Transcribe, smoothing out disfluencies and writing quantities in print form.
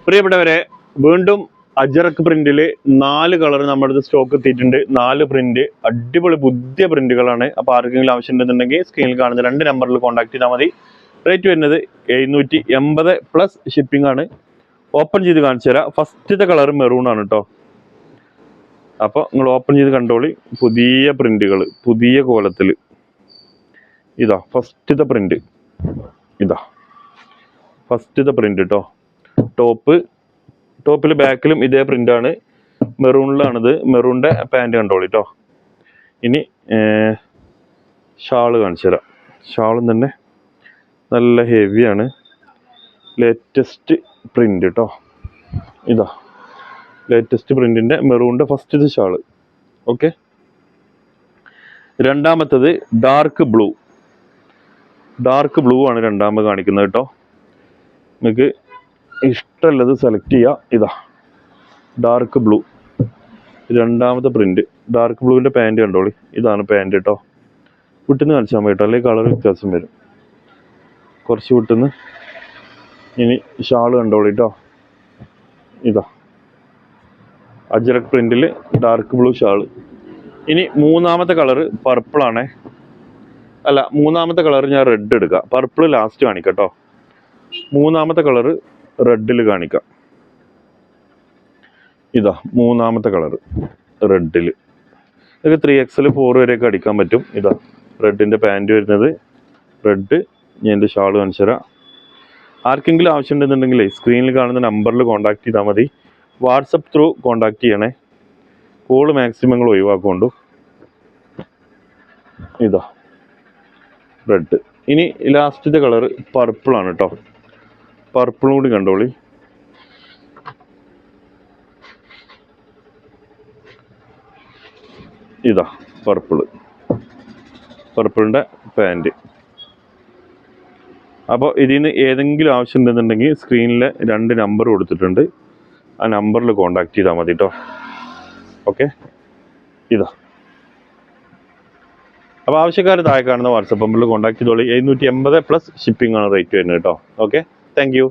പ്രിയപ്പെട്ടവരെ, വീണ്ടും അജറക് പ്രിന്റിൽ 4 കളർ നമ്മുടെ അടുത്ത് സ്റ്റോക്ക് എത്തിയിട്ടുണ്ട്. 4 പ്രിന്റ് അടിപൊളി പുതിയ പ്രിന്റുകളാണ്. അപ്പോൾ ആർക്കെങ്കിലും ആവശ്യമുണ്ടെന്നുണ്ടെങ്കിൽ സ്ക്രീനിൽ കാണുന്ന 2 നമ്പറിൽ കോൺടാക്ട് ചെയ്താൽ മതി. റേറ്റ് വരുന്നത് 780 പ്ലസ് ഷിപ്പിംഗ് ആണ്. ഓപ്പൺ ചെയ്ത് കാണിച്ചു തരാം. ഫസ്റ്റത്തെ കളർ മെറൂൺ ആണ് കേട്ടോ. അപ്പോൾ നിങ്ങൾ ഓപ്പൺ ചെയ്ത് കണ്ടോളി. പുതിയ പ്രിന്റുകൾ, പുതിയ കോലത്തിൽ. ഇതാ ഫസ്റ്റത്തെ പ്രിന്റ്. ഇതാ ഫസ്റ്റത്തെ പ്രിന്റ് കേട്ടോ. ടോപ്പിൽ ബാക്കിലും ഇതേ പ്രിന്റാണ്. മെറൂണിലാണിത്. മെറൂണിൻ്റെ പാൻറ് കണ്ടോളി കേട്ടോ. ഇനി ഷാള് കാണിച്ചു തരാം. ഷാളും തന്നെ നല്ല ഹെവിയാണ്. ലേറ്റസ്റ്റ് പ്രിന്റ് കേട്ടോ. ഇതാ ലേറ്റസ്റ്റ് പ്രിന്റിൻ്റെ മെറൂണിൻ്റെ ഫസ്റ്റത്തെ ഷാള്. ഓക്കെ. രണ്ടാമത്തത് ഡാർക്ക് ബ്ലൂ ആണ് രണ്ടാമത് കാണിക്കുന്നത് കേട്ടോ. നിങ്ങൾക്ക് ഇഷ്ടമുള്ളത് സെലക്ട് ചെയ്യുക. ഇതാ ഡാർക്ക് ബ്ലൂ, രണ്ടാമത്തെ പ്രിന്റ്. ഡാർക്ക് ബ്ലൂവിൻ്റെ പാൻറ് കണ്ടോളി. ഇതാണ് പാൻറ് കേട്ടോ. വിട്ടുന്ന് കാണിച്ചാൽ മതി കേട്ടോ, അല്ലെങ്കിൽ കളർ വ്യത്യാസം വരും. കുറച്ച് വിട്ടുന്ന്. ഇനി ഷാള് കണ്ടോളി കേട്ടോ. ഇതാ അജറക് പ്രിന്റിൽ ഡാർക്ക് ബ്ലൂ ഷാള്. ഇനി മൂന്നാമത്തെ കളറ് പർപ്പിളാണേ. അല്ല, മൂന്നാമത്തെ കളർ ഞാൻ റെഡ് എടുക്കാം. പർപ്പിൾ ലാസ്റ്റ് കാണിക്കാം കേട്ടോ. മൂന്നാമത്തെ കളറ് റെഡിൽ കാണിക്കാം. ഇതാ മൂന്നാമത്തെ കളറ് റെഡിൽ. ഇതൊക്കെ 3XL 4 വരെയൊക്കെ അടിക്കാൻ പറ്റും. ഇതാ റെഡിൻ്റെ പാൻറ് വരുന്നത്. റെഡ്. ഞാൻ എൻ്റെ ഷാള് കാണിച്ചു തരാം. ആർക്കെങ്കിലും ആവശ്യമുണ്ടെന്നുണ്ടെങ്കിൽ സ്ക്രീനിൽ കാണുന്ന നമ്പറിൽ കോൺടാക്ട് ചെയ്താൽ മതി. വാട്സപ്പ് ത്രൂ കോൺടാക്ട് ചെയ്യണേ. കോള് മാക്സിമം നിങ്ങൾ ഒഴിവാക്കൊണ്ടു. ഇതാ റെഡ്. ഇനി ലാസ്റ്റത്തെ കളർ പർപ്പിളാണ് കേട്ടോ. പർപ്പിളും കൂടി കണ്ടോളി. ഇതാ പർപ്പിളിൻ്റെ പാൻറ്. അപ്പോൾ ഇതിൽ നിന്ന് ഏതെങ്കിലും ആവശ്യം ഉണ്ടെന്നുണ്ടെങ്കിൽ സ്ക്രീനിൽ 2 നമ്പർ കൊടുത്തിട്ടുണ്ട്. ആ നമ്പറിൽ കോൺടാക്ട് ചെയ്താൽ മതി കേട്ടോ. ഓക്കെ. ഇതാ അപ്പോൾ ആവശ്യക്കാർ താഴെ കാണുന്ന വാട്സപ്പ് നമ്പറിൽ കോൺടാക്ട് ചെയ്തോളി. 780 പ്ലസ് ഷിപ്പിംഗ് ആണ് റേറ്റ് വരുന്നത് കേട്ടോ. Okay, thank you.